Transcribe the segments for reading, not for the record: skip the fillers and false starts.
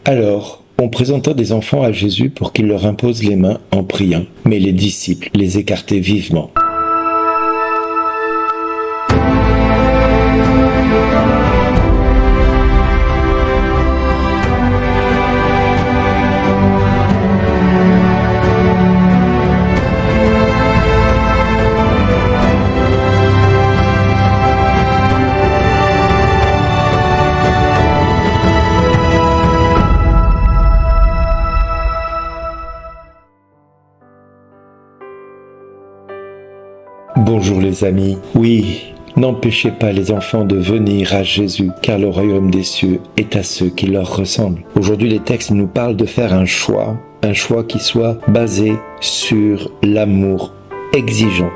Alors, on présenta des enfants à Jésus pour qu'il leur impose les mains en priant, mais les disciples les écartaient vivement. Bonjour les amis, oui, n'empêchez pas les enfants de venir à Jésus, car le royaume des cieux est à ceux qui leur ressemblent. Aujourd'hui, les textes nous parlent de faire un choix qui soit basé sur l'amour exigeant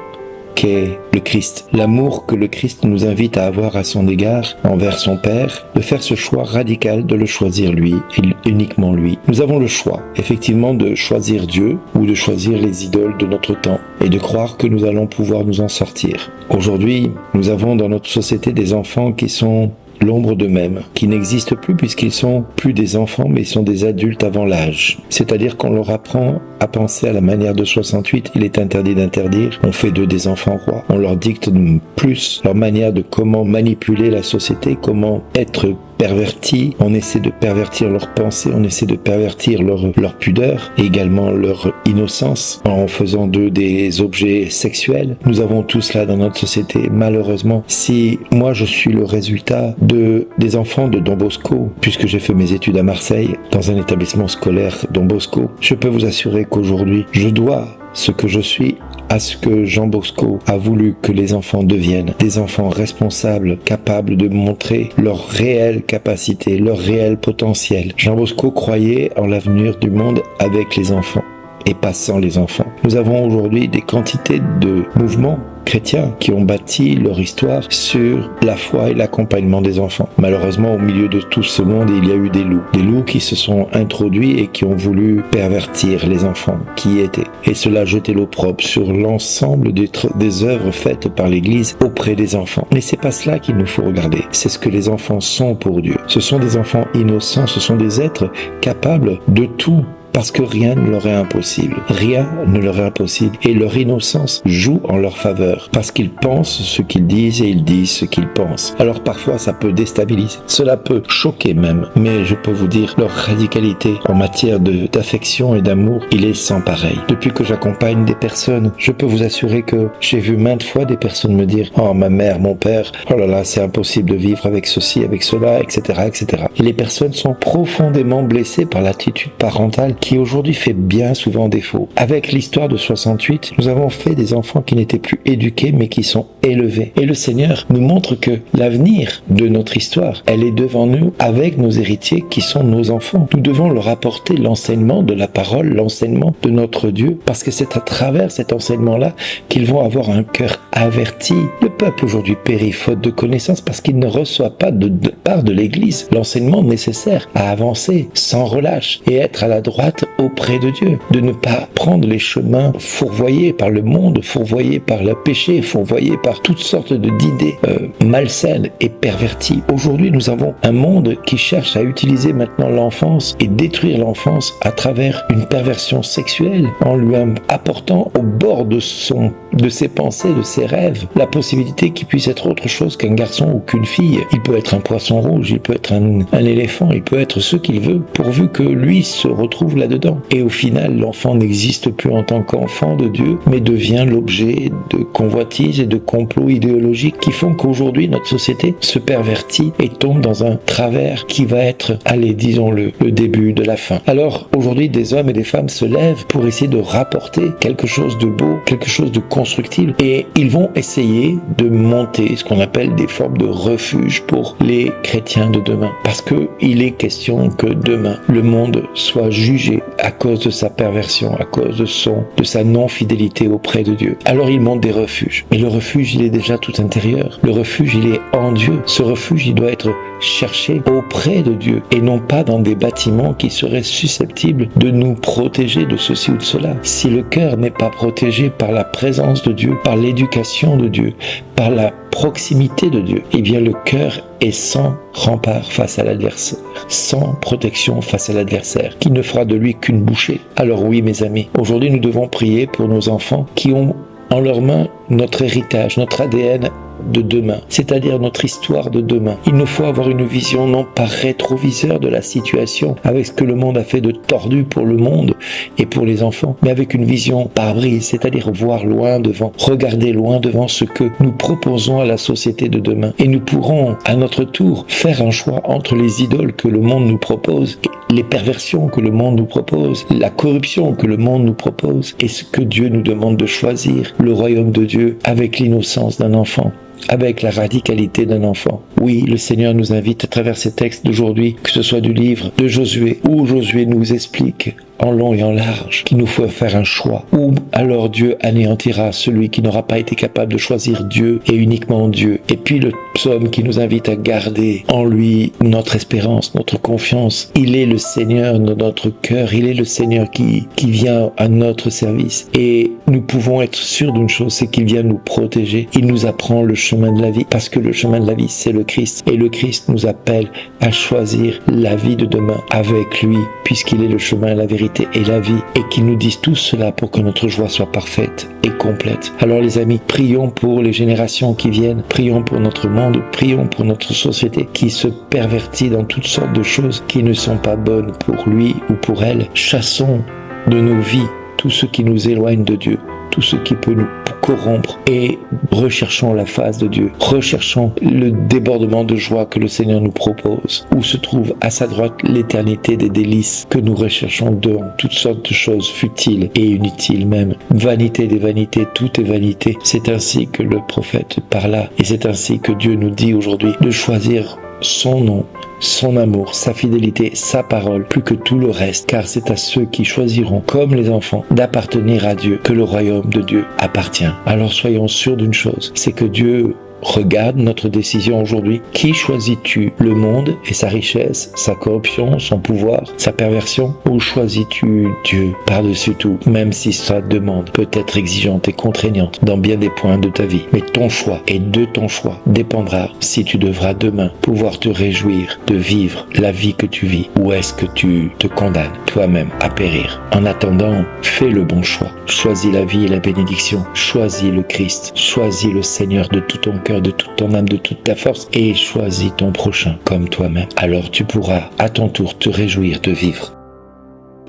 qu'est le Christ. L'amour que le Christ nous invite à avoir à son égard, envers son Père, de faire ce choix radical de le choisir lui, et uniquement lui. Nous avons le choix, effectivement, de choisir Dieu ou de choisir les idoles de notre temps et de croire que nous allons pouvoir nous en sortir. Aujourd'hui, nous avons dans notre société des enfants qui sont l'ombre d'eux-mêmes, qui n'existent plus puisqu'ils sont plus des enfants mais ils sont des adultes avant l'âge. C'est-à-dire qu'on leur apprend à penser à la manière de 68, il est interdit d'interdire, on fait d'eux des enfants rois, on leur dicte plus leur manière de comment manipuler la société, comment être pervertis, on essaie de pervertir leurs pensées, on essaie de pervertir leur pudeur et également leur innocence en faisant d'eux des objets sexuels. Nous avons tout cela dans notre société, malheureusement. Si moi je suis le résultat des enfants de Don Bosco, puisque j'ai fait mes études à Marseille, dans un établissement scolaire Don Bosco, je peux vous assurer qu'aujourd'hui, je dois ce que je suis à ce que Jean Bosco a voulu que les enfants deviennent, des enfants responsables, capables de montrer leur réelle capacité, leur réel potentiel. Jean Bosco croyait en l'avenir du monde avec les enfants et pas sans les enfants. Nous avons aujourd'hui des quantités de mouvements chrétiens qui ont bâti leur histoire sur la foi et l'accompagnement des enfants. Malheureusement, au milieu de tout ce monde, il y a eu des loups qui se sont introduits et qui ont voulu pervertir les enfants qui y étaient. Et cela a jeté l'opprobre sur l'ensemble des œuvres faites par l'Église auprès des enfants. Mais c'est pas cela qu'il nous faut regarder. C'est ce que les enfants sont pour Dieu. Ce sont des enfants innocents, ce sont des êtres capables de tout. Parce que rien ne leur est impossible. Rien ne leur est impossible. Et leur innocence joue en leur faveur. Parce qu'ils pensent ce qu'ils disent et ils disent ce qu'ils pensent. Alors parfois ça peut déstabiliser. Cela peut choquer même. Mais je peux vous dire, leur radicalité en matière d'affection et d'amour, il est sans pareil. Depuis que j'accompagne des personnes, je peux vous assurer que j'ai vu maintes fois des personnes me dire « Oh ma mère, mon père, oh là là, c'est impossible de vivre avec ceci, avec cela, etc. etc. » Et les personnes sont profondément blessées par l'attitude parentale qui aujourd'hui fait bien souvent défaut. Avec l'histoire de 68, nous avons fait des enfants qui n'étaient plus éduqués mais qui sont élevés. Et le Seigneur nous montre que l'avenir de notre histoire, elle est devant nous avec nos héritiers qui sont nos enfants. Nous devons leur apporter l'enseignement de la parole, l'enseignement de notre Dieu, parce que c'est à travers cet enseignement-là qu'ils vont avoir un cœur averti. Le peuple aujourd'hui périt faute de connaissances parce qu'il ne reçoit pas de part de l'Église l'enseignement nécessaire à avancer sans relâche et être à la droite auprès de Dieu, de ne pas prendre les chemins fourvoyés par le monde, fourvoyés par le péché, fourvoyés par toutes sortes d'idées malsaines et perverties. Aujourd'hui, nous avons un monde qui cherche à utiliser maintenant l'enfance et détruire l'enfance à travers une perversion sexuelle, en lui apportant au bord de ses pensées, de ses rêves, la possibilité qu'il puisse être autre chose qu'un garçon ou qu'une fille. Il peut être un poisson rouge, il peut être un éléphant, il peut être ce qu'il veut, pourvu que lui se retrouve là-dedans. Et au final, l'enfant n'existe plus en tant qu'enfant de Dieu, mais devient l'objet de convoitises et de complots idéologiques qui font qu'aujourd'hui, notre société se pervertit et tombe dans un travers qui va être, allez, disons-le, le début de la fin. Alors, aujourd'hui, des hommes et des femmes se lèvent pour essayer de rapporter quelque chose de beau, quelque chose de constructible, et ils vont essayer de monter ce qu'on appelle des formes de refuge pour les chrétiens de demain. Parce que il est question que demain, le monde soit jugé à cause de sa perversion, à cause de sa non-fidélité auprès de Dieu. Alors il monte des refuges. Mais le refuge, il est déjà tout intérieur. Le refuge, il est en Dieu. Ce refuge, il doit être cherché auprès de Dieu et non pas dans des bâtiments qui seraient susceptibles de nous protéger de ceci ou de cela. Si le cœur n'est pas protégé par la présence de Dieu, par l'éducation de Dieu, par la proximité de Dieu, eh bien le cœur est sans rempart face à l'adversaire, sans protection face à l'adversaire, qui ne fera de lui qu'une bouchée. Alors oui, mes amis, aujourd'hui nous devons prier pour nos enfants qui ont en leurs mains notre héritage, notre ADN de demain, c'est-à-dire notre histoire de demain. Il nous faut avoir une vision non pas rétroviseur de la situation, avec ce que le monde a fait de tordu pour le monde et pour les enfants, mais avec une vision pare-brise, c'est-à-dire voir loin devant, regarder loin devant ce que nous proposons à la société de demain. Et nous pourrons, à notre tour, faire un choix entre les idoles que le monde nous propose, les perversions que le monde nous propose, la corruption que le monde nous propose, et ce que Dieu nous demande de choisir, le royaume de Dieu avec l'innocence d'un enfant, avec la radicalité d'un enfant. Oui, le Seigneur nous invite à travers ces textes d'aujourd'hui, que ce soit du livre de Josué, où Josué nous explique en long et en large qu'il nous faut faire un choix, ou alors Dieu anéantira celui qui n'aura pas été capable de choisir Dieu et uniquement Dieu. Et puis le psaume qui nous invite à garder en lui notre espérance, notre confiance. Il est le Seigneur de notre cœur, il est le Seigneur qui vient à notre service. Et nous pouvons être sûrs d'une chose, c'est qu'il vient nous protéger. Il nous apprend le chemin de la vie, parce que le chemin de la vie, c'est le Christ. Et le Christ nous appelle à choisir la vie de demain avec lui, puisqu'il est le chemin, la vérité et la vie, et qu'il nous dise tout cela pour que notre joie soit parfaite et complète. Alors les amis, prions pour les générations qui viennent, prions pour notre monde, prions pour notre société qui se pervertit dans toutes sortes de choses qui ne sont pas bonnes pour lui ou pour elle. Chassons de nos vies tout ce qui nous éloigne de Dieu, tout ce qui peut nous corrompre, et recherchons la face de Dieu, recherchons le débordement de joie que le Seigneur nous propose, où se trouve à sa droite l'éternité des délices que nous recherchons dans toutes sortes de choses futiles et inutiles même. Vanité des vanités, tout est vanité. C'est ainsi que le prophète parla, et c'est ainsi que Dieu nous dit aujourd'hui de choisir son nom, son amour, sa fidélité, sa parole, plus que tout le reste, car c'est à ceux qui choisiront, comme les enfants, d'appartenir à Dieu, que le royaume de Dieu appartient. Alors soyons sûrs d'une chose, c'est que Dieu regarde notre décision aujourd'hui. Qui choisis-tu? Le monde et sa richesse, sa corruption, son pouvoir, sa perversion? Ou choisis-tu Dieu par-dessus tout, même si sa demande peut être exigeante et contraignante dans bien des points de ta vie? Mais ton choix, et de ton choix, dépendra si tu devras demain pouvoir te réjouir de vivre la vie que tu vis, ou est-ce que tu te condamnes toi-même à périr? En attendant, fais le bon choix. Choisis la vie et la bénédiction. Choisis le Christ. Choisis le Seigneur de tout ton cœur, de toute ton âme, de toute ta force, et choisis ton prochain comme toi-même. Alors tu pourras à ton tour te réjouir de vivre.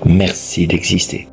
Merci d'exister.